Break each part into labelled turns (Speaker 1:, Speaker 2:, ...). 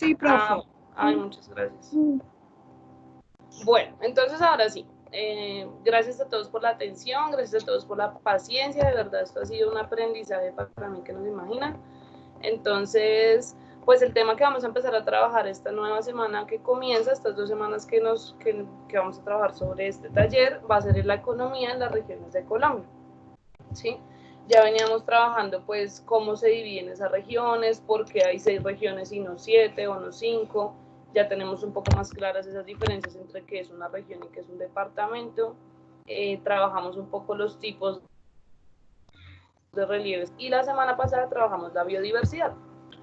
Speaker 1: Sí, profe.
Speaker 2: Ay, muchas gracias. Bueno, entonces ahora sí. Gracias a todos por la atención, gracias a todos por la paciencia, de verdad esto ha sido un aprendizaje para mí que no se imaginan. Entonces, pues el tema que vamos a empezar a trabajar esta nueva semana que comienza, estas 2 semanas que vamos a trabajar sobre este taller, va a ser la economía en las regiones de Colombia, ¿sí? Ya veníamos trabajando pues cómo se dividen esas regiones, por qué hay 6 regiones y no 7 o no 5, ya tenemos un poco más claras esas diferencias entre qué es una región y qué es un departamento, trabajamos un poco los tipos de relieves y la semana pasada trabajamos la biodiversidad.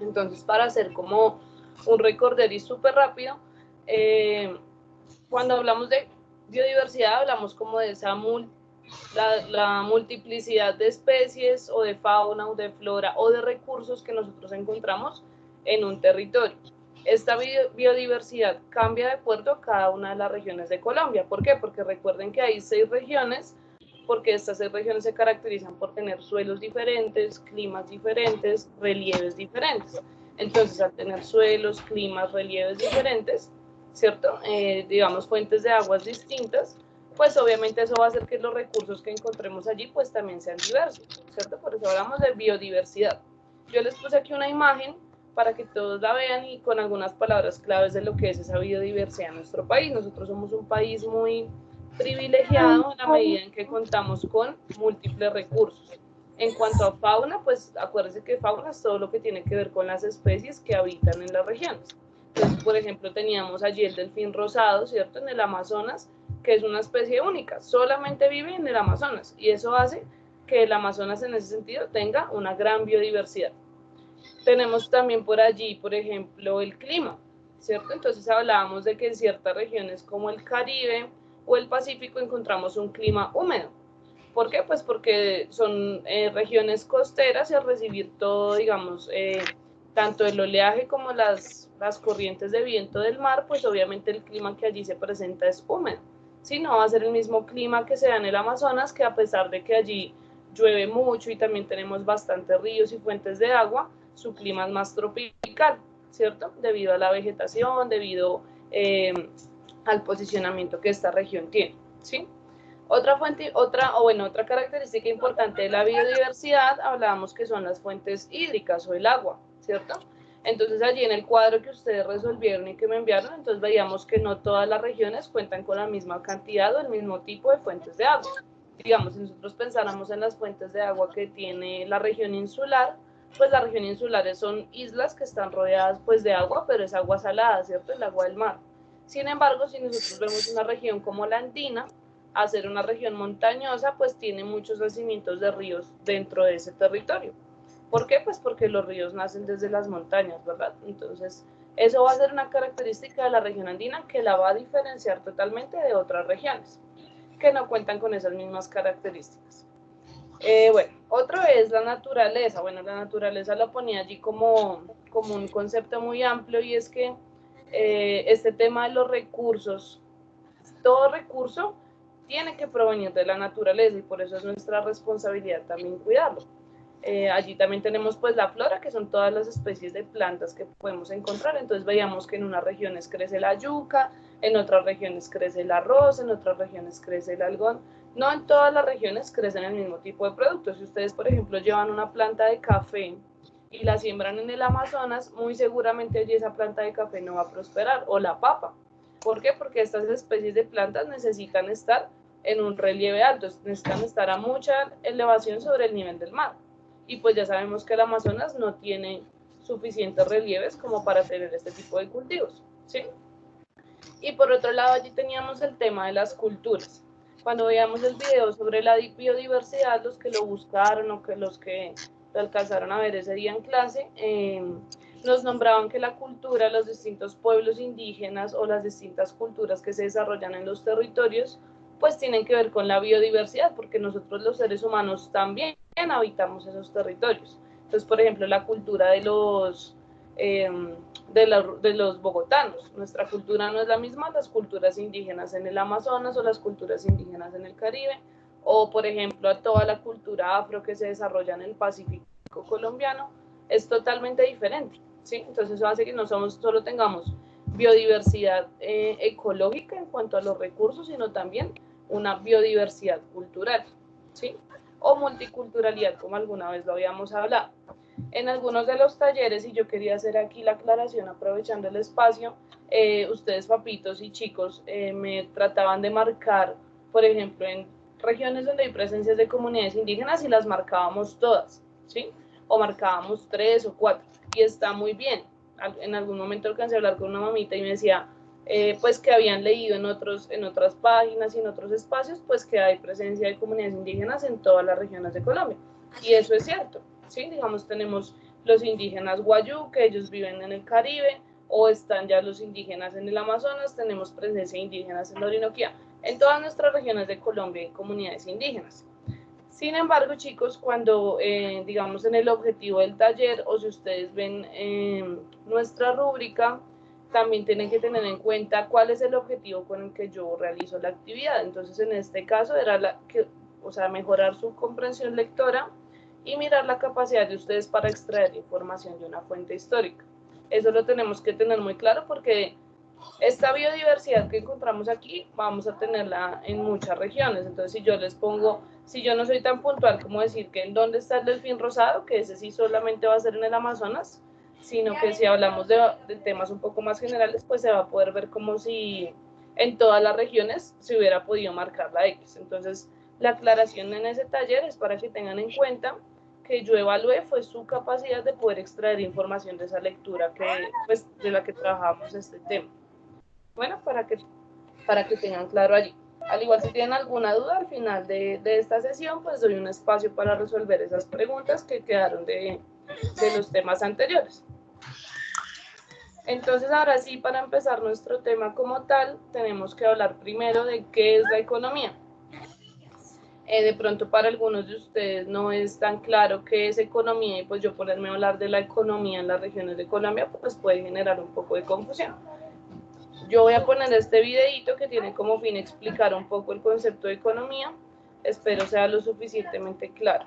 Speaker 2: Entonces, para hacer como un recorderis súper rápido, cuando hablamos de biodiversidad hablamos como de esa la multiplicidad de especies o de fauna o de flora o de recursos que nosotros encontramos en un territorio. Esta biodiversidad cambia de acuerdo a cada una de las regiones de Colombia. ¿Por qué? Porque recuerden que hay 6 regiones, porque estas 6 regiones se caracterizan por tener suelos diferentes, climas diferentes, relieves diferentes. Entonces, al tener suelos, climas, relieves diferentes, ¿cierto? Digamos, fuentes de aguas distintas, pues obviamente eso va a hacer que los recursos que encontremos allí pues también sean diversos, ¿cierto? Por eso hablamos de biodiversidad. Yo les puse aquí una imagen para que todos la vean y con algunas palabras claves de lo que es esa biodiversidad en nuestro país. Nosotros somos un país muy privilegiado en la medida en que contamos con múltiples recursos. En cuanto a fauna, pues acuérdense que fauna es todo lo que tiene que ver con las especies que habitan en las regiones. Entonces, por ejemplo, teníamos allí el delfín rosado, ¿cierto? En el Amazonas, que es una especie única, solamente vive en el Amazonas y eso hace que el Amazonas en ese sentido tenga una gran biodiversidad. Tenemos también por allí, por ejemplo, el clima, ¿cierto? Entonces hablábamos de que en ciertas regiones como el Caribe o el Pacífico encontramos un clima húmedo. ¿Por qué? Pues porque son regiones costeras y al recibir todo, digamos, tanto el oleaje como las corrientes de viento del mar, pues obviamente el clima que allí se presenta es húmedo. Sí, no va a ser el mismo clima que se da en el Amazonas, que a pesar de que allí llueve mucho y también tenemos bastantes ríos y fuentes de agua, su clima es más tropical, ¿cierto? Debido a la vegetación, debido al posicionamiento que esta región tiene, ¿sí? Otra característica importante de la biodiversidad, hablábamos que son las fuentes hídricas o el agua, ¿cierto? Entonces allí en el cuadro que ustedes resolvieron y que me enviaron, entonces veíamos que no todas las regiones cuentan con la misma cantidad o el mismo tipo de fuentes de agua. Digamos, si nosotros pensáramos en las fuentes de agua que tiene la región insular, pues las regiones insulares son islas que están rodeadas pues de agua, pero es agua salada, ¿cierto? El agua del mar. Sin embargo, si nosotros vemos una región como la andina, a ser una región montañosa, pues tiene muchos nacimientos de ríos dentro de ese territorio. ¿Por qué? Pues porque los ríos nacen desde las montañas, ¿verdad? Entonces, eso va a ser una característica de la región andina que la va a diferenciar totalmente de otras regiones que no cuentan con esas mismas características. Bueno, otro es la naturaleza. Bueno, la naturaleza lo ponía allí como un concepto muy amplio y es que este tema de los recursos, todo recurso tiene que provenir de la naturaleza y por eso es nuestra responsabilidad también cuidarlo. Allí también tenemos pues la flora, que son todas las especies de plantas que podemos encontrar. Entonces veíamos que en unas regiones crece la yuca, en otras regiones crece el arroz, en otras regiones crece el algodón. No en todas las regiones crecen el mismo tipo de productos. Si ustedes, por ejemplo, llevan una planta de café y la siembran en el Amazonas, muy seguramente allí esa planta de café no va a prosperar, o la papa. ¿Por qué? Porque estas especies de plantas necesitan estar en un relieve alto, necesitan estar a mucha elevación sobre el nivel del mar. Y pues ya sabemos que el Amazonas no tiene suficientes relieves como para tener este tipo de cultivos, ¿sí? Y por otro lado allí teníamos el tema de las culturas. Cuando veíamos el video sobre la biodiversidad, los que lo buscaron o que los que lo alcanzaron a ver ese día en clase, nos nombraban que la cultura, los distintos pueblos indígenas o las distintas culturas que se desarrollan en los territorios, pues tienen que ver con la biodiversidad, porque nosotros los seres humanos también habitamos esos territorios. Entonces, por ejemplo, la cultura de los bogotanos. Nuestra cultura no es la misma, las culturas indígenas en el Amazonas o las culturas indígenas en el Caribe, o por ejemplo a toda la cultura afro que se desarrolla en el Pacífico colombiano, es totalmente diferente, ¿sí? Entonces eso hace que no solo tengamos biodiversidad ecológica en cuanto a los recursos, sino también una biodiversidad cultural, ¿sí? O multiculturalidad, como alguna vez lo habíamos hablado. En algunos de los talleres, y yo quería hacer aquí la aclaración aprovechando el espacio, ustedes papitos y chicos me trataban de marcar, por ejemplo, en regiones donde hay presencias de comunidades indígenas y las marcábamos todas, ¿sí? O marcábamos 3 o 4, y está muy bien. En algún momento alcancé a hablar con una mamita y me decía, pues que habían leído en otras páginas y en otros espacios, pues que hay presencia de comunidades indígenas en todas las regiones de Colombia. Y eso es cierto, ¿sí? Digamos, tenemos los indígenas Guayú, que ellos viven en el Caribe, o están ya los indígenas en el Amazonas, tenemos presencia de indígenas en la Orinoquía. En todas nuestras regiones de Colombia hay comunidades indígenas. Sin embargo, chicos, cuando, digamos, en el objetivo del taller, o si ustedes ven nuestra rúbrica, también tienen que tener en cuenta cuál es el objetivo con el que yo realizo la actividad. Entonces, en este caso, era mejorar su comprensión lectora y mirar la capacidad de ustedes para extraer información de una fuente histórica. Eso lo tenemos que tener muy claro porque esta biodiversidad que encontramos aquí vamos a tenerla en muchas regiones. Entonces, si yo no soy tan puntual como decir que en dónde está el delfín rosado, que ese sí solamente va a ser en el Amazonas, sino que si hablamos de temas un poco más generales, pues se va a poder ver como si en todas las regiones se hubiera podido marcar la X. Entonces, la aclaración en ese taller es para que tengan en cuenta que yo evalué fue su capacidad de poder extraer información de esa lectura pues, de la que trabajamos este tema. Bueno, para que tengan claro allí. Al igual, si tienen alguna duda al final de esta sesión, pues doy un espacio para resolver esas preguntas que quedaron de los temas anteriores. Entonces, ahora sí, para empezar nuestro tema como tal, tenemos que hablar primero de qué es la economía. De pronto para algunos de ustedes no es tan claro qué es economía, y pues yo ponerme a hablar de la economía en las regiones de Colombia, pues puede generar un poco de confusión. Yo voy a poner este videito que tiene como fin explicar un poco el concepto de economía. Espero sea lo suficientemente claro.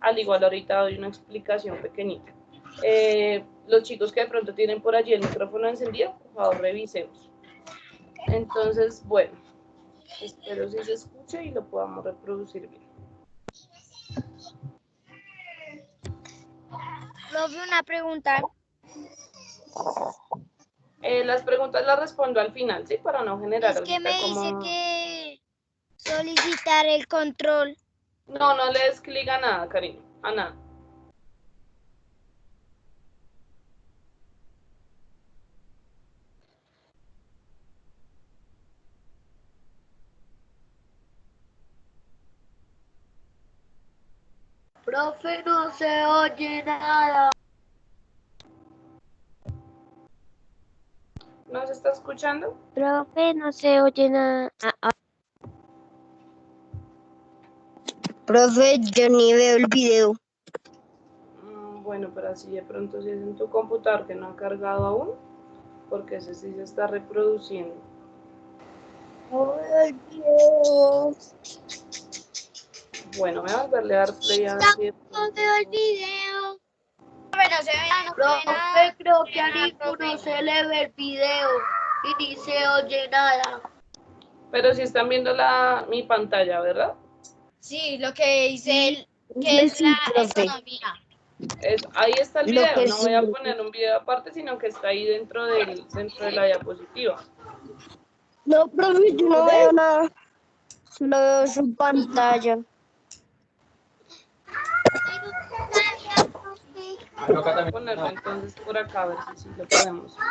Speaker 2: Al igual ahorita doy una explicación pequeñita. Los chicos que de pronto tienen por allí el micrófono encendido, por favor revisemos. Entonces, bueno, espero si se escuche y lo podamos reproducir bien.
Speaker 1: Profe, una pregunta.
Speaker 2: Las preguntas las respondo al final, ¿sí? Para no generar...
Speaker 1: Es que me dice que solicitar el control.
Speaker 2: No, no le des clic a nada, cariño, a nada.
Speaker 1: Profe, no se oye nada.
Speaker 2: ¿No se está escuchando?
Speaker 1: Profe, no se oye nada. Profe, yo ni veo el video.
Speaker 2: Bueno, pero así de pronto si es en tu computador que no ha cargado aún, porque ese sí se está reproduciendo.
Speaker 1: No veo el video.
Speaker 2: Bueno, voy a volverle a dar play a ver si de pronto...
Speaker 1: No veo el video. Profe, creo que a ninguno se le ve el video y ni se oye nada.
Speaker 2: Pero si están viendo mi pantalla, ¿verdad?
Speaker 3: Sí, lo que dice que es la economía.
Speaker 2: Ahí está el video, no voy a poner un video aparte, sino que está ahí dentro de la diapositiva.
Speaker 1: No, profe, yo no veo nada. Solo veo su pantalla.
Speaker 2: Voy a ponerlo entonces por acá, a ver si lo podemos ver.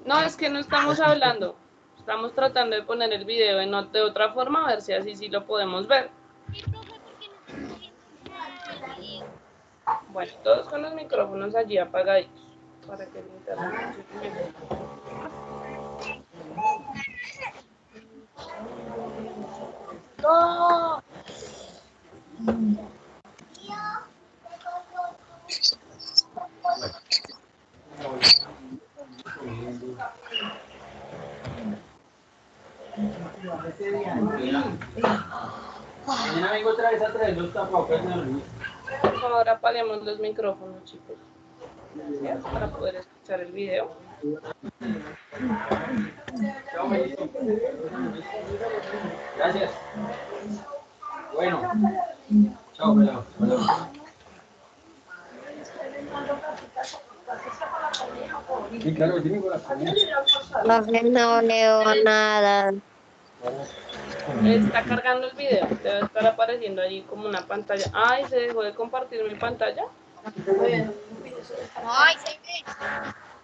Speaker 2: No, es que no estamos hablando. Estamos tratando de poner el video de otra forma, a ver si así sí lo podemos ver. Bueno, todos con los micrófonos allí apagaditos para que el internet funcione mejor.
Speaker 1: No.
Speaker 4: Mañana vengo otra vez a traer los tapabocas de Luis.
Speaker 2: Por favor, apaguemos los micrófonos, chicos. Gracias, para poder escuchar el video.
Speaker 4: Chao, Melito. Gracias. Bueno. Chao, pelado. Sí, claro, tiene con la comida.
Speaker 1: Profe, no leo nada.
Speaker 2: Está cargando el video. Debe estar apareciendo allí como una pantalla. Ay, se dejó de compartir mi pantalla.
Speaker 3: Ay, se ve.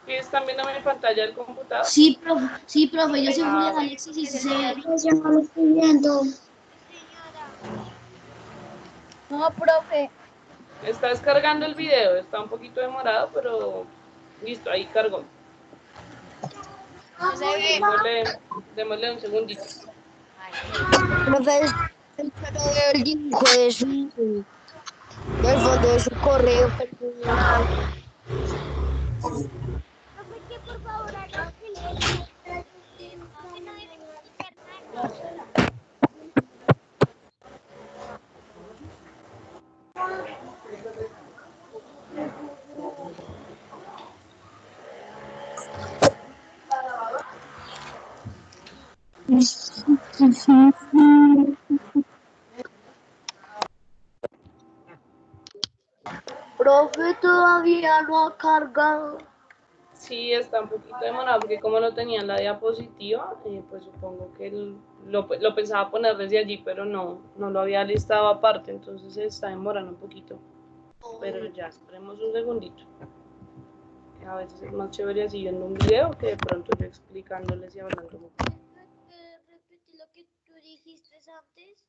Speaker 2: ¿Y están viendo mi pantalla del computador?
Speaker 5: Sí, profe, yo soy Julián Alexis y sí se ve.
Speaker 1: Yo no lo estoy viendo.
Speaker 5: No, profe.
Speaker 2: Está descargando el video. Está un poquito demorado, pero listo, ahí cargó.
Speaker 3: No se ve.
Speaker 2: Démosle un segundito.
Speaker 1: Profe, solo veo el dibujo de su... del fondo de su correo. Profe, todavía no ha cargado.
Speaker 2: Sí, está un poquito demorado porque como no tenía la diapositiva, pues supongo que lo pensaba poner desde allí, pero no lo había listado aparte, entonces se está demorando un poquito. Pero ya, esperemos un segundito. A veces es más chévere así viendo un video que de pronto yo explicándoles y hablando.
Speaker 3: Repetí lo que tú dijiste antes.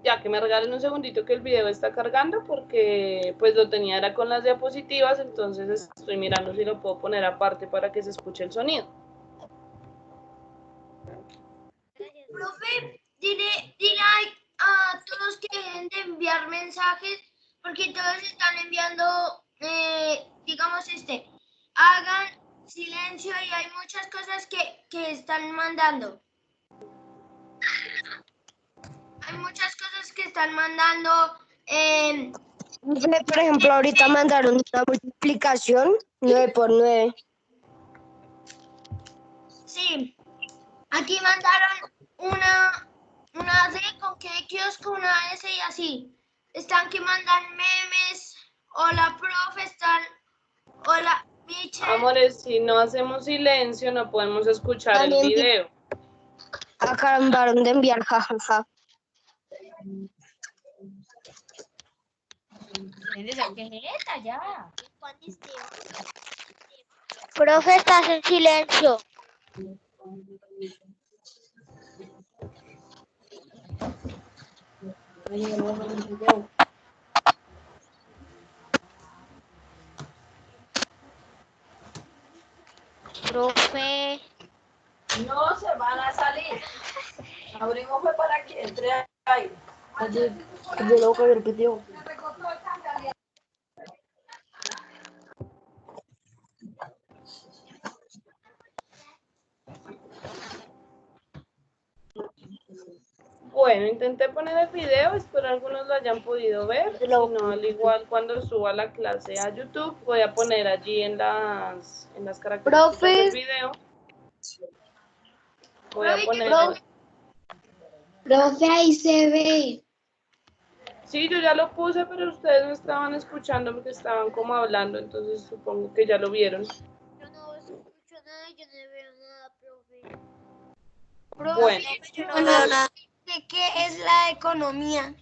Speaker 2: Ya que me regalen un segundito que el video está cargando porque pues lo tenía era con las diapositivas, entonces estoy mirando si lo puedo poner aparte para que se escuche el sonido.
Speaker 5: Profe, dile a todos que dejen de enviar mensajes porque todos están enviando, digamos, hagan silencio y hay muchas cosas que están mandando. Hay muchas cosas que están mandando.
Speaker 1: Profe, por ejemplo, ahorita mandaron una multiplicación 9 por 9.
Speaker 5: Sí, aquí mandaron una D con que kiosco, una S y así. Están que mandan memes. Hola, profe, están. Hola, Michelle.
Speaker 2: Amores, si no hacemos silencio no podemos escuchar el
Speaker 1: También
Speaker 2: video.
Speaker 1: Acabaron de enviar jajaja.
Speaker 3: ¿Qué es esta ya?
Speaker 1: Profe, estás en silencio. Profe.
Speaker 6: No se van a salir. Abrimos fue para que entre ahí.
Speaker 1: Yo lo que repitió.
Speaker 2: Bueno, intenté poner el video, espero algunos lo hayan podido ver. Si no, al igual cuando suba la clase a YouTube, voy a poner allí en las características
Speaker 1: Profe.
Speaker 2: del video. Voy a poner...
Speaker 5: Profe, ahí se ve.
Speaker 2: Sí, yo ya lo puse, pero ustedes no estaban escuchando porque estaban como hablando, entonces supongo que ya lo vieron.
Speaker 3: Yo no escucho nada, yo no veo nada, profe.
Speaker 2: Bueno,
Speaker 5: Yo no veo nada. ¿Qué es la economía?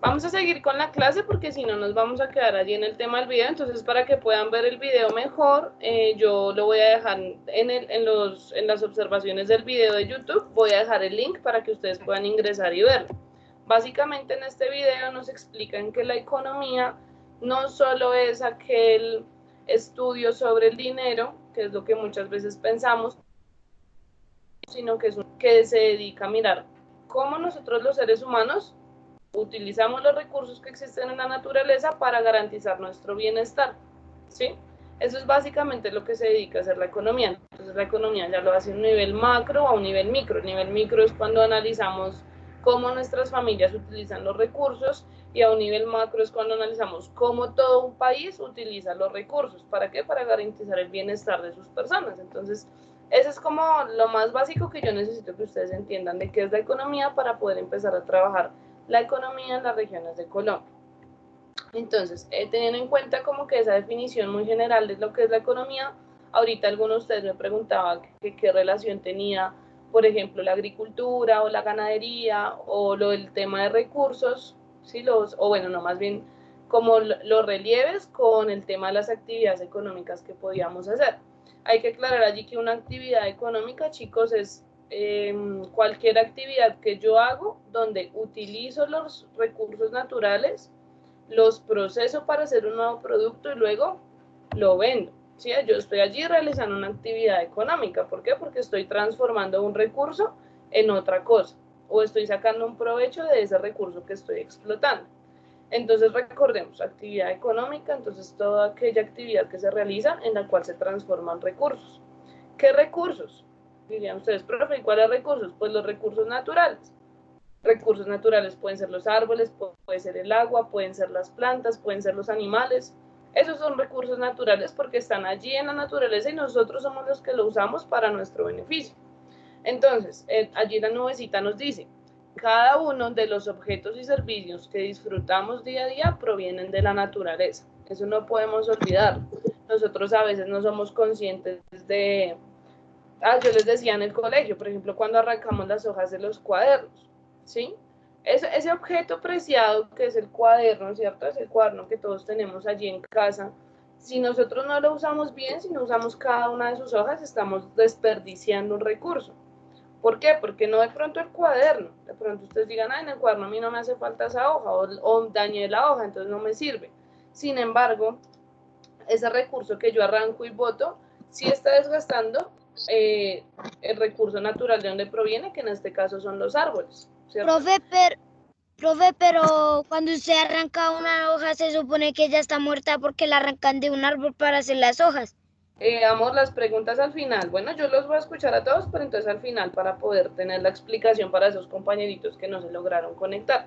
Speaker 2: vamos a seguir con la clase porque si no nos vamos a quedar allí en el tema del video, entonces para que puedan ver el video mejor, yo lo voy a dejar en las observaciones del video de YouTube, voy a dejar el link para que ustedes puedan ingresar y verlo. Básicamente en este video nos explican que la economía no solo es aquel estudio sobre el dinero, que es lo que muchas veces pensamos, sino que que se dedica a mirar cómo nosotros los seres humanos utilizamos los recursos que existen en la naturaleza para garantizar nuestro bienestar, ¿sí? Eso es básicamente lo que se dedica a hacer la economía. Entonces la economía ya lo hace a un nivel macro o a un nivel micro. El nivel micro es cuando analizamos cómo nuestras familias utilizan los recursos, y a un nivel macro es cuando analizamos cómo todo un país utiliza los recursos. ¿Para qué? Para garantizar el bienestar de sus personas. Entonces, eso es como lo más básico que yo necesito que ustedes entiendan de qué es la economía para poder empezar a trabajar la economía en las regiones de Colombia. Entonces, teniendo en cuenta como que esa definición muy general de lo que es la economía, ahorita algunos de ustedes me preguntaban qué relación tenía, por ejemplo, la agricultura o la ganadería o lo del tema de recursos, ¿sí? O bueno, no, más bien como los relieves con el tema de las actividades económicas que podíamos hacer. Hay que aclarar allí que una actividad económica, chicos, es cualquier actividad que yo hago donde utilizo los recursos naturales, los proceso para hacer un nuevo producto y luego lo vendo. ¿Sí? Yo estoy allí realizando una actividad económica. ¿Por qué? Porque estoy transformando un recurso en otra cosa, o estoy sacando un provecho de ese recurso que estoy explotando. Entonces recordemos, actividad económica, entonces toda aquella actividad que se realiza en la cual se transforman recursos. ¿Qué recursos? Dirían ustedes, profe, ¿y cuáles recursos? Pues los recursos naturales. Recursos naturales pueden ser los árboles, puede ser el agua, pueden ser las plantas, pueden ser los animales. Esos son recursos naturales porque están allí en la naturaleza y nosotros somos los que lo usamos para nuestro beneficio. Entonces, allí la nubecita nos dice, cada uno de los objetos y servicios que disfrutamos día a día provienen de la naturaleza. Eso no podemos olvidarlo. Nosotros a veces no somos conscientes de... yo les decía en el colegio, por ejemplo, cuando arrancamos las hojas de los cuadernos, ¿sí? Ese objeto preciado que es el cuaderno, ¿cierto? Es el cuaderno que todos tenemos allí en casa. Si nosotros no lo usamos bien, si no usamos cada una de sus hojas, estamos desperdiciando un recurso. ¿Por qué? Porque no de pronto el cuaderno, de pronto ustedes digan, en el cuaderno a mí no me hace falta esa hoja, o dañé la hoja, entonces no me sirve. Sin embargo, ese recurso que yo arranco y boto, sí está desgastando el recurso natural de donde proviene, que en este caso son los árboles, ¿cierto?
Speaker 3: Profe, pero cuando usted arranca una hoja se supone que ya está muerta porque la arrancan de un árbol para hacer las hojas.
Speaker 2: Damos las preguntas al final. Bueno, yo los voy a escuchar a todos, pero entonces al final para poder tener la explicación para esos compañeritos que no se lograron conectar.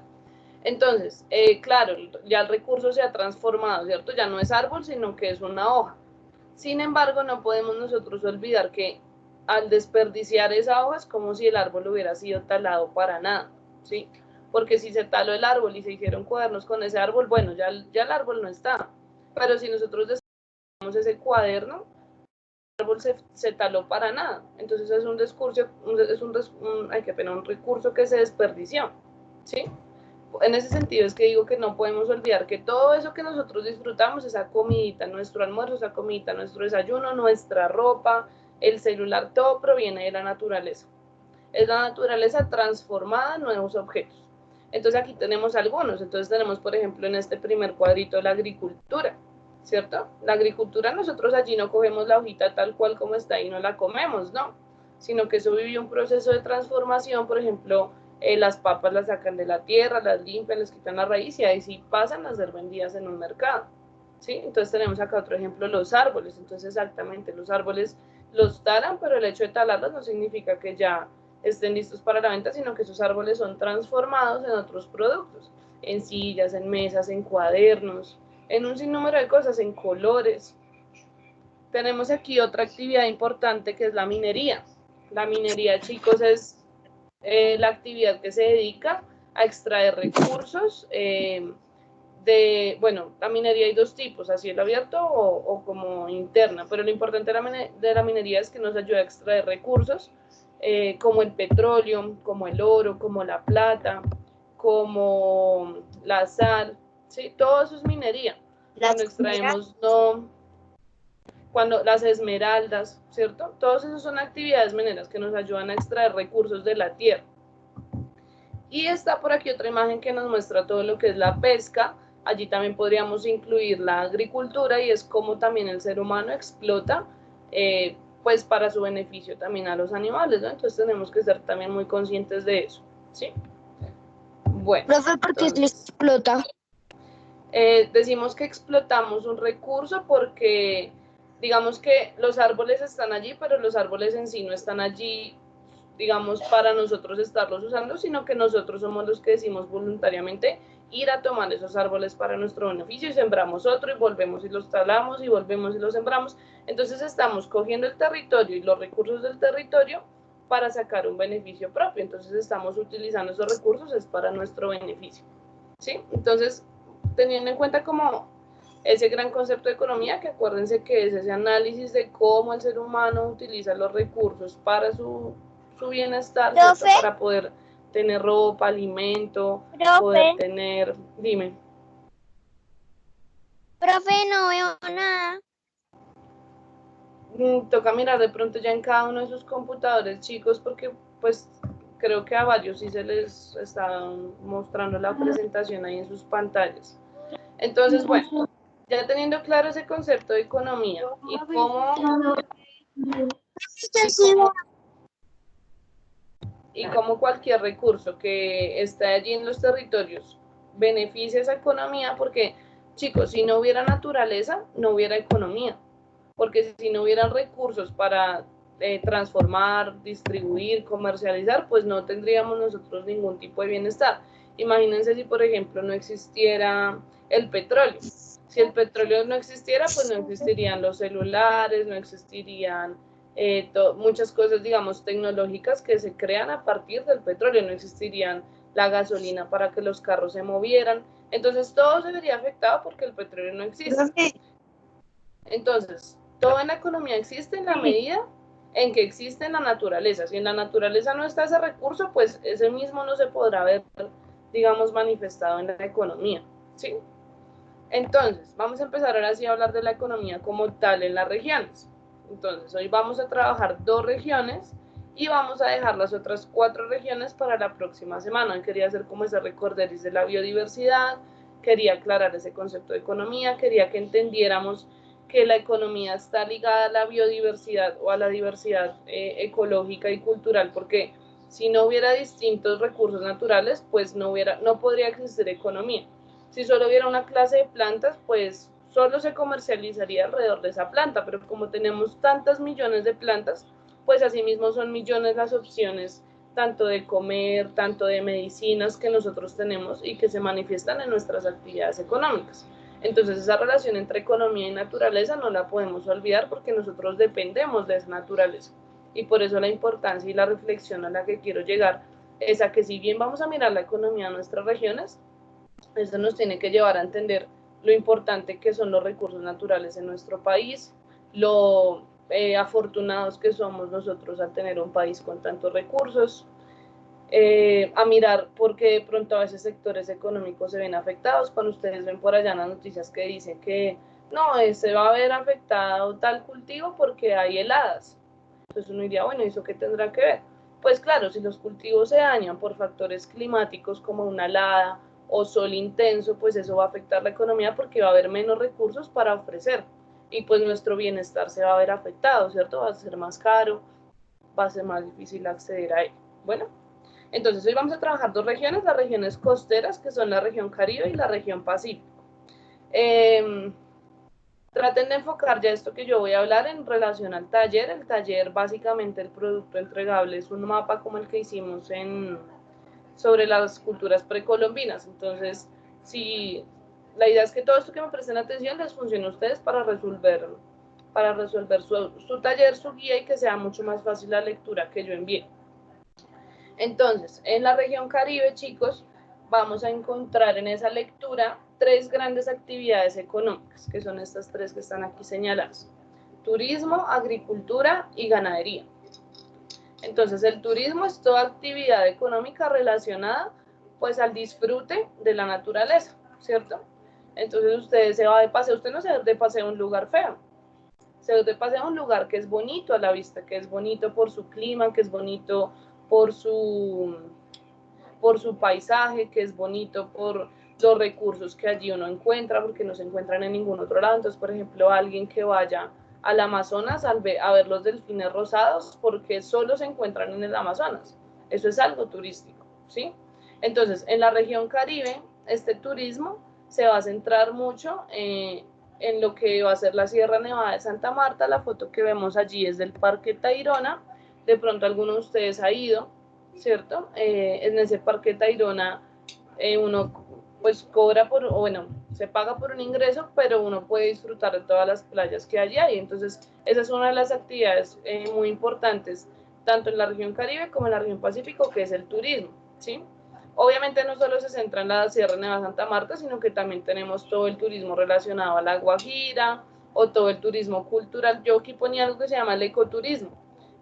Speaker 2: Entonces, claro, ya el recurso se ha transformado, ¿cierto? Ya no es árbol, sino que es una hoja. Sin embargo, no podemos nosotros olvidar que al desperdiciar esa hoja es como si el árbol hubiera sido talado para nada, ¿sí? Porque si se taló el árbol y se hicieron cuadernos con ese árbol, bueno, ya el árbol no está. Pero si nosotros desperdiciamos ese cuaderno, el árbol se taló para nada. Entonces es un recurso que se desperdició, ¿sí? En ese sentido es que digo que no podemos olvidar que todo eso que nosotros disfrutamos, esa comidita, nuestro almuerzo, esa comidita, nuestro desayuno, nuestra ropa, el celular, todo proviene de la naturaleza. Es la naturaleza transformada en nuevos objetos. Entonces aquí tenemos algunos. Entonces tenemos, por ejemplo, en este primer cuadrito la agricultura, ¿cierto? La agricultura, nosotros allí no cogemos la hojita tal cual como está y no la comemos, no, sino que eso vive un proceso de transformación. Por ejemplo, las papas las sacan de la tierra, las limpian, les quitan la raíz y ahí sí pasan a ser vendidas en un mercado, ¿sí? Entonces tenemos acá otro ejemplo, los árboles. Entonces exactamente, los árboles los talan, pero el hecho de talarlos no significa que ya estén listos para la venta, sino que esos árboles son transformados en otros productos, en sillas, en mesas, en cuadernos, en un sinnúmero de cosas, en colores. Tenemos aquí otra actividad importante que es la minería. La minería, chicos, es la actividad que se dedica a extraer recursos bueno, la minería hay dos tipos, a cielo abierto o como interna, pero lo importante de la minería es que nos ayuda a extraer recursos como el petróleo, como el oro, como la plata, como la sal, ¿sí? Todo eso es minería. Cuando extraemos, cuando las esmeraldas, ¿cierto? Todos esos son actividades mineras que nos ayudan a extraer recursos de la tierra. Y está por aquí otra imagen que nos muestra todo lo que es la pesca. Allí también podríamos incluir la agricultura y es como también el ser humano explota pues para su beneficio también a los animales, ¿no? Entonces tenemos que ser también muy conscientes de eso, ¿sí? Bueno.
Speaker 1: Profe, ¿por qué se explota?
Speaker 2: Decimos que explotamos un recurso porque digamos que los árboles están allí, pero los árboles en sí no están allí, digamos, para nosotros estarlos usando, sino que nosotros somos los que decimos voluntariamente ir a tomar esos árboles para nuestro beneficio y sembramos otro y volvemos y los talamos y volvemos y los sembramos. Entonces estamos cogiendo el territorio y los recursos del territorio para sacar un beneficio propio. Entonces estamos utilizando esos recursos es para nuestro beneficio, ¿sí? Entonces, teniendo en cuenta como ese gran concepto de economía, que acuérdense que es ese análisis de cómo el ser humano utiliza los recursos para su bienestar, ¿cierto? Para poder tener ropa, alimento, poder tener, dime.
Speaker 3: Profe, no veo nada.
Speaker 2: Toca mirar de pronto ya en cada uno de sus computadores, chicos, porque pues creo que a varios sí se les está mostrando la presentación ahí en sus pantallas. Entonces, bueno, ya teniendo claro ese concepto de economía y cómo cualquier recurso que esté allí en los territorios beneficia esa economía, porque, chicos, si no hubiera naturaleza, no hubiera economía, porque si no hubieran recursos para transformar, distribuir, comercializar, pues no tendríamos nosotros ningún tipo de bienestar. Imagínense si, por ejemplo, no existiera el petróleo. Si el petróleo no existiera, pues no existirían los celulares, no existirían muchas cosas, digamos, tecnológicas que se crean a partir del petróleo, no existirían la gasolina para que los carros se movieran. Entonces, todo se vería afectado porque el petróleo no existe. Entonces, todo en la economía existe en la medida en que existe en la naturaleza. Si en la naturaleza no está ese recurso, pues ese mismo no se podrá ver, digamos, manifestado en la economía, ¿sí? Entonces, vamos a empezar ahora sí a hablar de la economía como tal en las regiones. Entonces, hoy vamos a trabajar 2 regiones y vamos a dejar las otras 4 regiones para la próxima semana. Hoy quería hacer como ese recorderis de la biodiversidad, quería aclarar ese concepto de economía, quería que entendiéramos que la economía está ligada a la biodiversidad o a la diversidad ecológica y cultural, porque si no hubiera distintos recursos naturales, pues no podría existir economía. Si solo hubiera una clase de plantas, pues solo se comercializaría alrededor de esa planta, pero como tenemos tantas millones de plantas, pues asimismo son millones las opciones, tanto de comer, tanto de medicinas que nosotros tenemos y que se manifiestan en nuestras actividades económicas. Entonces esa relación entre economía y naturaleza no la podemos olvidar porque nosotros dependemos de esa naturaleza. Y por eso la importancia y la reflexión a la que quiero llegar es a que si bien vamos a mirar la economía de nuestras regiones, esto nos tiene que llevar a entender lo importante que son los recursos naturales en nuestro país, lo afortunados que somos nosotros al tener un país con tantos recursos, a mirar porque de pronto a veces sectores económicos se ven afectados. Cuando ustedes ven por allá en las noticias que dicen que no, se va a ver afectado tal cultivo porque hay heladas. Entonces uno diría, bueno, ¿y eso qué tendrá que ver? Pues claro, si los cultivos se dañan por factores climáticos como una helada o sol intenso, pues eso va a afectar la economía porque va a haber menos recursos para ofrecer y pues nuestro bienestar se va a ver afectado, ¿cierto? Va a ser más caro, va a ser más difícil acceder a él. Bueno, entonces hoy vamos a trabajar 2 regiones, las regiones costeras, que son la región Caribe y la región Pacífico. Traten de enfocar ya esto que yo voy a hablar en relación al taller. El taller, básicamente, el producto entregable es un mapa como el que hicimos sobre las culturas precolombinas. Entonces, si la idea es que todo esto que me presten atención les funcione a ustedes para resolver su taller, su guía y que sea mucho más fácil la lectura que yo envié. Entonces, en la región Caribe, chicos, vamos a encontrar en esa lectura 3 grandes actividades económicas, que son estas 3 que están aquí señaladas: turismo, agricultura y ganadería. Entonces, el turismo es toda actividad económica relacionada pues al disfrute de la naturaleza, ¿cierto? Entonces, usted se va de paseo, usted no se va de paseo a un lugar feo, se va de paseo a un lugar que es bonito a la vista, que es bonito por su clima, que es bonito por su paisaje, que es bonito por los recursos que allí uno encuentra, porque no se encuentran en ningún otro lado. Entonces, por ejemplo, alguien que vaya al Amazonas a ver los delfines rosados, porque solo se encuentran en el Amazonas. Eso es algo turístico, ¿sí? Entonces, en la región Caribe, este turismo se va a centrar mucho en lo que va a ser la Sierra Nevada de Santa Marta. La foto que vemos allí es del Parque Tayrona. De pronto alguno de ustedes ha ido, ¿cierto? En ese Parque Tayrona uno pues cobra por, o bueno, se paga por un ingreso, pero uno puede disfrutar de todas las playas que hay ahí. Entonces, esa es una de las actividades muy importantes, tanto en la región Caribe como en la región Pacífico, que es el turismo, ¿sí? Obviamente no solo se centra en la Sierra Nevada de Santa Marta, sino que también tenemos todo el turismo relacionado a la Guajira o todo el turismo cultural. Yo aquí ponía algo que se llama el ecoturismo.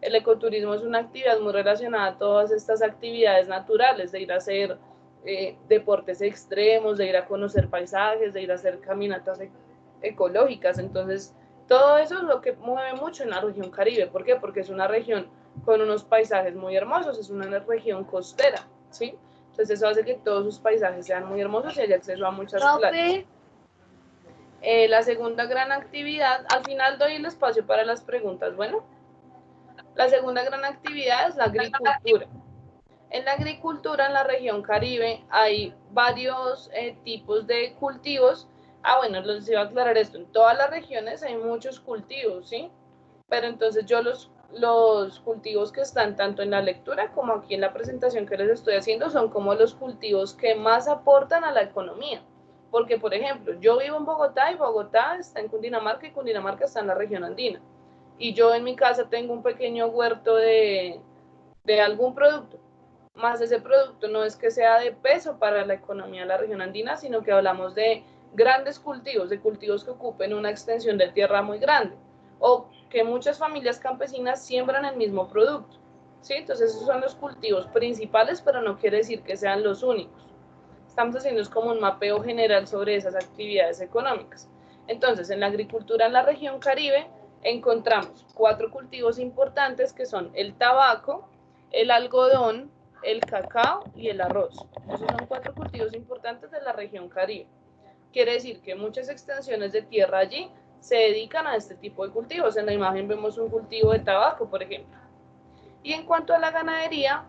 Speaker 2: El ecoturismo es una actividad muy relacionada a todas estas actividades naturales, de ir a hacer deportes extremos, de ir a conocer paisajes, de ir a hacer caminatas ecológicas. Entonces, todo eso es lo que mueve mucho en la región Caribe. ¿Por qué? Porque es una región con unos paisajes muy hermosos, es una región costera, ¿sí? Entonces eso hace que todos sus paisajes sean muy hermosos y haya acceso a muchas playas. La segunda gran actividad, al final doy el espacio para las preguntas, bueno. La segunda gran actividad es la agricultura. En la agricultura, en la región Caribe, hay varios tipos de cultivos. Bueno, les iba a aclarar esto. En todas las regiones hay muchos cultivos, ¿sí? Pero entonces yo los cultivos que están tanto en la lectura como aquí en la presentación que les estoy haciendo son como los cultivos que más aportan a la economía. Porque, por ejemplo, yo vivo en Bogotá y Bogotá está en Cundinamarca y Cundinamarca está en la región andina. Y yo en mi casa tengo un pequeño huerto de algún producto. Más ese producto no es que sea de peso para la economía de la región andina, sino que hablamos de grandes cultivos, de cultivos que ocupen una extensión de tierra muy grande, o que muchas familias campesinas siembran el mismo producto, ¿sí? Entonces esos son los cultivos principales, pero no quiere decir que sean los únicos. Estamos haciendo como un mapeo general sobre esas actividades económicas. Entonces, en la agricultura en la región Caribe encontramos 4 cultivos importantes que son el tabaco, el algodón, el cacao y el arroz. Esos son 4 cultivos importantes de la región Caribe. Quiere decir que muchas extensiones de tierra allí se dedican a este tipo de cultivos. En la imagen vemos un cultivo de tabaco, por ejemplo. Y en cuanto a la ganadería,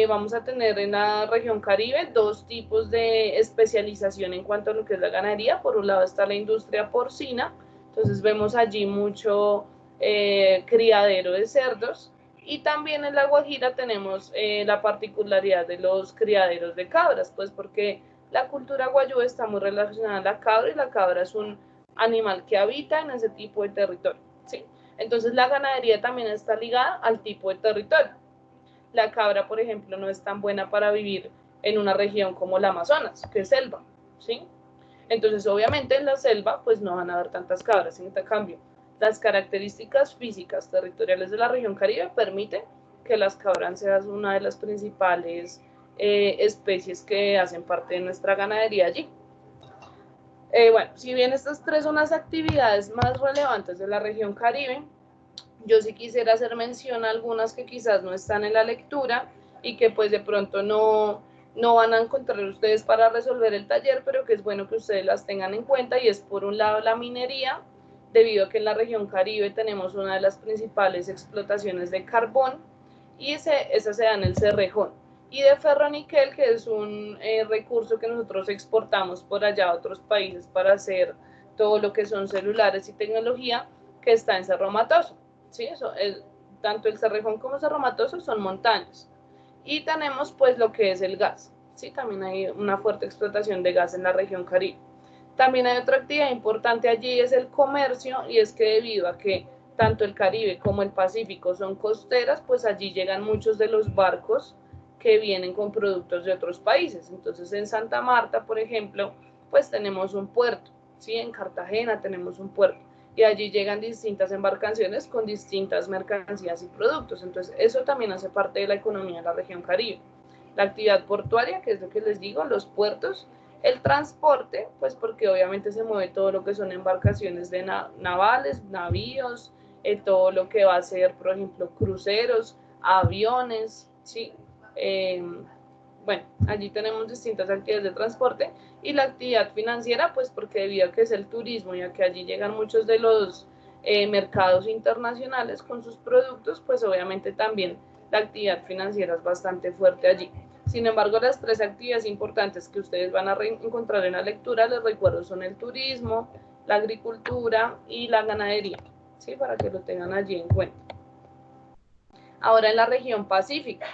Speaker 2: vamos a tener en la región Caribe 2 tipos de especialización en cuanto a lo que es la ganadería. Por un lado está la industria porcina, entonces vemos allí mucho criadero de cerdos, y también en la Guajira tenemos la particularidad de los criaderos de cabras, pues porque la cultura guayú está muy relacionada a la cabra, y la cabra es un animal que habita en ese tipo de territorio, ¿sí? Entonces la ganadería también está ligada al tipo de territorio. La cabra, por ejemplo, no es tan buena para vivir en una región como la Amazonas, que es selva, ¿sí? Entonces, obviamente en la selva, pues no van a haber tantas cabras. En cambio, las características físicas territoriales de la región Caribe permiten que las cabras sean una de las principales especies que hacen parte de nuestra ganadería allí. Bueno, si bien estas 3 son las actividades más relevantes de la región Caribe, yo sí quisiera hacer mención a algunas que quizás no están en la lectura y que pues de pronto no van a encontrar ustedes para resolver el taller, pero que es bueno que ustedes las tengan en cuenta. Y es por un lado la minería, debido a que en la región Caribe tenemos una de las principales explotaciones de carbón, y esa se da en el Cerrejón, y de ferroníquel, que es un recurso que nosotros exportamos por allá a otros países para hacer todo lo que son celulares y tecnología, que está en Cerro Matoso. ¿Sí? Tanto el Cerrejón como Cerro Matoso son montañas. Y tenemos pues lo que es el gas, ¿sí? También hay una fuerte explotación de gas en la región Caribe. También hay otra actividad importante allí, es el comercio, y es que debido a que tanto el Caribe como el Pacífico son costeras, pues allí llegan muchos de los barcos que vienen con productos de otros países. Entonces en Santa Marta, por ejemplo, pues tenemos un puerto, ¿sí? En Cartagena tenemos un puerto, y allí llegan distintas embarcaciones con distintas mercancías y productos. Entonces eso también hace parte de la economía de la región Caribe. La actividad portuaria, que es lo que les digo, los puertos, el transporte, pues porque obviamente se mueve todo lo que son embarcaciones de navales, navíos, todo lo que va a ser, por ejemplo, cruceros, aviones, ¿sí? Bueno, allí tenemos distintas actividades de transporte. Y la actividad financiera, pues porque debido a que es el turismo y a que allí llegan muchos de los mercados internacionales con sus productos, pues obviamente también la actividad financiera es bastante fuerte allí. Sin embargo, las 3 actividades importantes que ustedes van a encontrar en la lectura, les recuerdo, son el turismo, la agricultura y la ganadería, ¿sí? Para que lo tengan allí en cuenta. Ahora en la región Pacífico,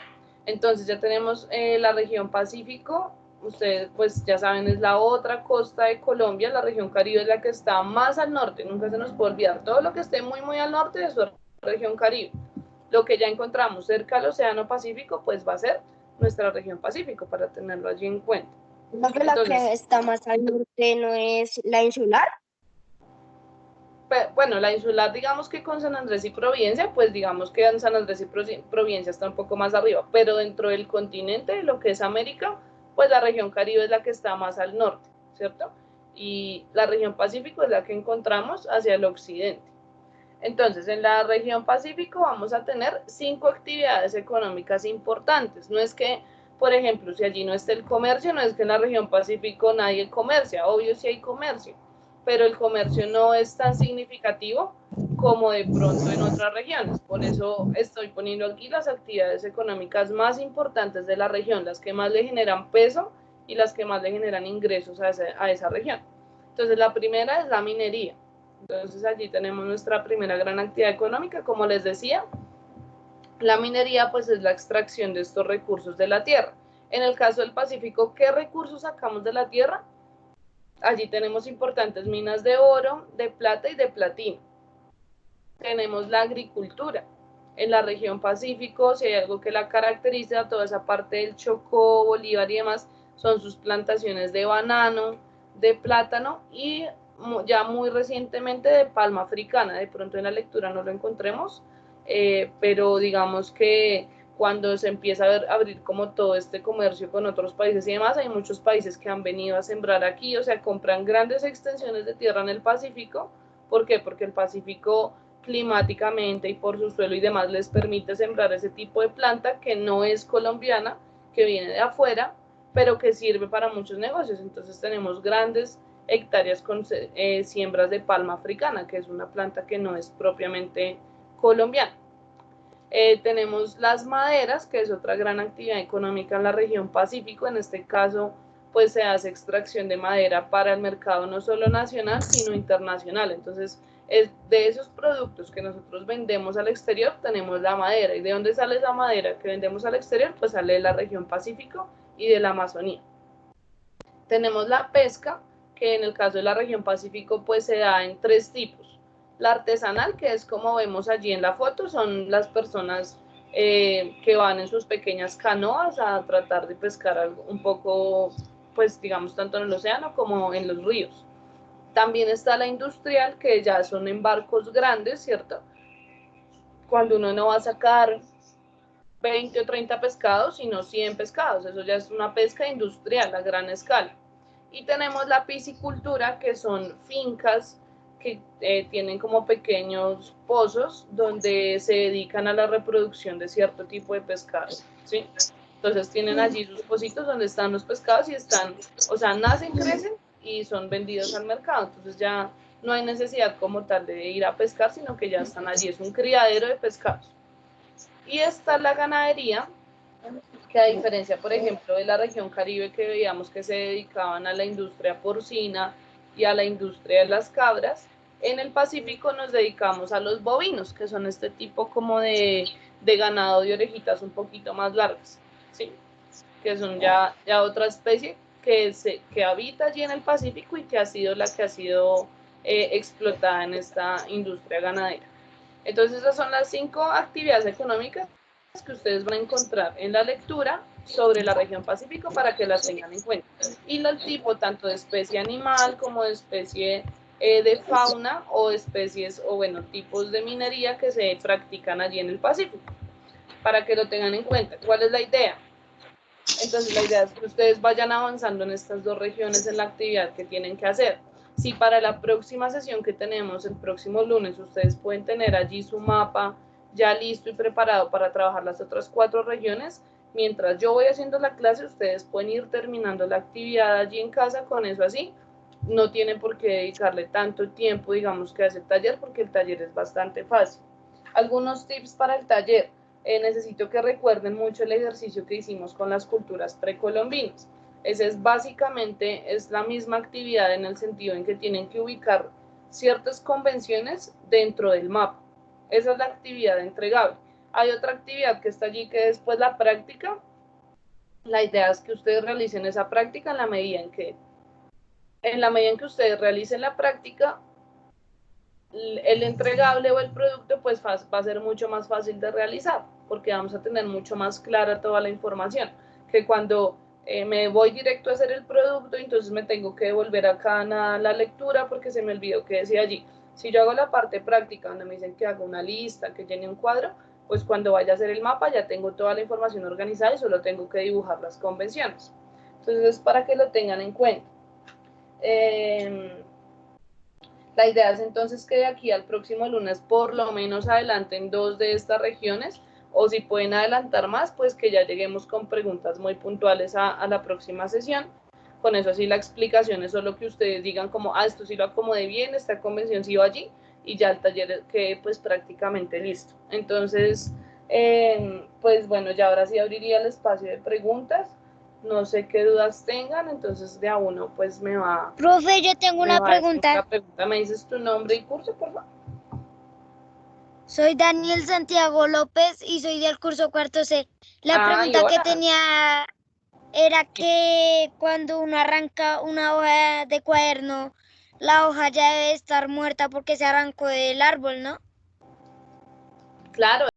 Speaker 2: entonces ya tenemos la región Pacífico, ustedes pues ya saben, es la otra costa de Colombia. La región Caribe es la que está más al norte, nunca se nos puede olvidar, todo lo que esté muy muy al norte de su región Caribe. Lo que ya encontramos cerca del Océano Pacífico, pues va a ser nuestra región Pacífico, para tenerlo allí en cuenta.
Speaker 1: Profe, la que está más al norte no es la insular.
Speaker 2: Bueno, la insular, digamos que con San Andrés y Providencia, pues digamos que en San Andrés y Providencia está un poco más arriba, pero dentro del continente, lo que es América, pues la región Caribe es la que está más al norte, ¿cierto? Y la región Pacífico es la que encontramos hacia el occidente. Entonces, en la región Pacífico vamos a tener 5 actividades económicas importantes. No es que, por ejemplo, si allí no está el comercio, no es que en la región Pacífico nadie comercia, obvio sí hay comercio, pero el comercio no es tan significativo como de pronto en otras regiones. Por eso estoy poniendo aquí las actividades económicas más importantes de la región, las que más le generan peso y las que más le generan ingresos a esa región. Entonces, la primera es la minería. Entonces, allí tenemos nuestra primera gran actividad económica. Como les decía, la minería pues es la extracción de estos recursos de la tierra. En el caso del Pacífico, ¿qué recursos sacamos de la tierra? Allí tenemos importantes minas de oro, de plata y de platino. Tenemos la agricultura. En la región Pacífico, si hay algo que la caracteriza, toda esa parte del Chocó, Bolívar y demás, son sus plantaciones de banano, de plátano y ya muy recientemente de palma africana. De pronto en la lectura no lo encontremos, pero digamos que cuando se empieza a abrir como todo este comercio con otros países y demás, hay muchos países que han venido a sembrar aquí, o sea, compran grandes extensiones de tierra en el Pacífico. ¿Por qué? Porque el Pacífico climáticamente y por su suelo y demás les permite sembrar ese tipo de planta que no es colombiana, que viene de afuera, pero que sirve para muchos negocios. Entonces tenemos grandes hectáreas con siembras de palma africana, que es una planta que no es propiamente colombiana. Tenemos las maderas, que es otra gran actividad económica en la región Pacífico. En este caso, pues se hace extracción de madera para el mercado no solo nacional, sino internacional. Entonces, de esos productos que nosotros vendemos al exterior, tenemos la madera. ¿Y de dónde sale esa madera que vendemos al exterior? Pues sale de la región Pacífico y de la Amazonía. Tenemos la pesca, que en el caso de la región Pacífico, pues se da en 3 tipos. La artesanal, que es como vemos allí en la foto, son las personas que van en sus pequeñas canoas a tratar de pescar algo, un poco, pues digamos, tanto en el océano como en los ríos. También está la industrial, que ya son en barcos grandes, ¿cierto? Cuando uno no va a sacar 20 o 30 pescados, sino 100 pescados. Eso ya es una pesca industrial a gran escala. Y tenemos la piscicultura, que son fincas que tienen como pequeños pozos donde se dedican a la reproducción de cierto tipo de pescados, ¿sí? Entonces tienen allí sus pocitos donde están los pescados y están, o sea, nacen, crecen y son vendidos al mercado. Entonces ya no hay necesidad como tal de ir a pescar, sino que ya están allí. Es un criadero de pescados. Y está la ganadería, que a diferencia, por ejemplo, de la región Caribe, que veíamos que se dedicaban a la industria porcina y a la industria de las cabras, en el Pacífico nos dedicamos a los bovinos, que son este tipo como de ganado de orejitas un poquito más largas, ¿sí? Que son ya otra especie que habita allí en el Pacífico y que ha sido la que ha sido explotada en esta industria ganadera. Entonces, esas son las 5 actividades económicas que ustedes van a encontrar en la lectura sobre la región Pacífico para que las tengan en cuenta. Y el tipo tanto de especie animal como de especie de fauna o especies o bueno, tipos de minería que se practican allí en el Pacífico, para que lo tengan en cuenta. ¿Cuál es la idea? Entonces la idea es que ustedes vayan avanzando en estas 2 regiones en la actividad que tienen que hacer. Si para la próxima sesión que tenemos el próximo lunes ustedes pueden tener allí su mapa ya listo y preparado para trabajar las otras 4 regiones, mientras yo voy haciendo la clase, ustedes pueden ir terminando la actividad allí en casa con eso así. No tienen por qué dedicarle tanto tiempo, digamos, que a ese taller, porque el taller es bastante fácil. Algunos tips para el taller. Necesito que recuerden mucho el ejercicio que hicimos con las culturas precolombinas. Ese es básicamente, es la misma actividad en el sentido en que tienen que ubicar ciertas convenciones dentro del mapa. Esa es la actividad entregable. Hay otra actividad que está allí, que es pues la práctica. La idea es que ustedes realicen esa práctica en la medida en que ustedes realicen la práctica, el entregable o el producto pues va a ser mucho más fácil de realizar, porque vamos a tener mucho más clara toda la información, que cuando me voy directo a hacer el producto, entonces me tengo que devolver acá a la lectura porque se me olvidó que decía allí. Si yo hago la parte práctica, donde me dicen que haga una lista, que llene un cuadro, pues cuando vaya a hacer el mapa ya tengo toda la información organizada y solo tengo que dibujar las convenciones. Entonces es para que lo tengan en cuenta. La idea es entonces que de aquí al próximo lunes por lo menos adelanten 2 de estas regiones, o si pueden adelantar más, pues que ya lleguemos con preguntas muy puntuales a la próxima sesión. Con eso sí la explicación es solo que ustedes digan como, esto sí lo acomodé bien, esta convención sí va allí, y ya el taller quede pues prácticamente listo. Entonces, pues bueno, ya ahora sí abriría el espacio de preguntas. No sé qué dudas tengan, entonces de a uno pues me va...
Speaker 3: Profe, yo tengo una pregunta.
Speaker 2: ¿Me dices tu nombre y curso, por favor?
Speaker 3: Soy Daniel Santiago López y soy del curso cuarto C. La pregunta que tenía era que cuando uno arranca una hoja de cuaderno, la hoja ya debe estar muerta porque se arrancó del árbol, ¿no?
Speaker 2: Claro.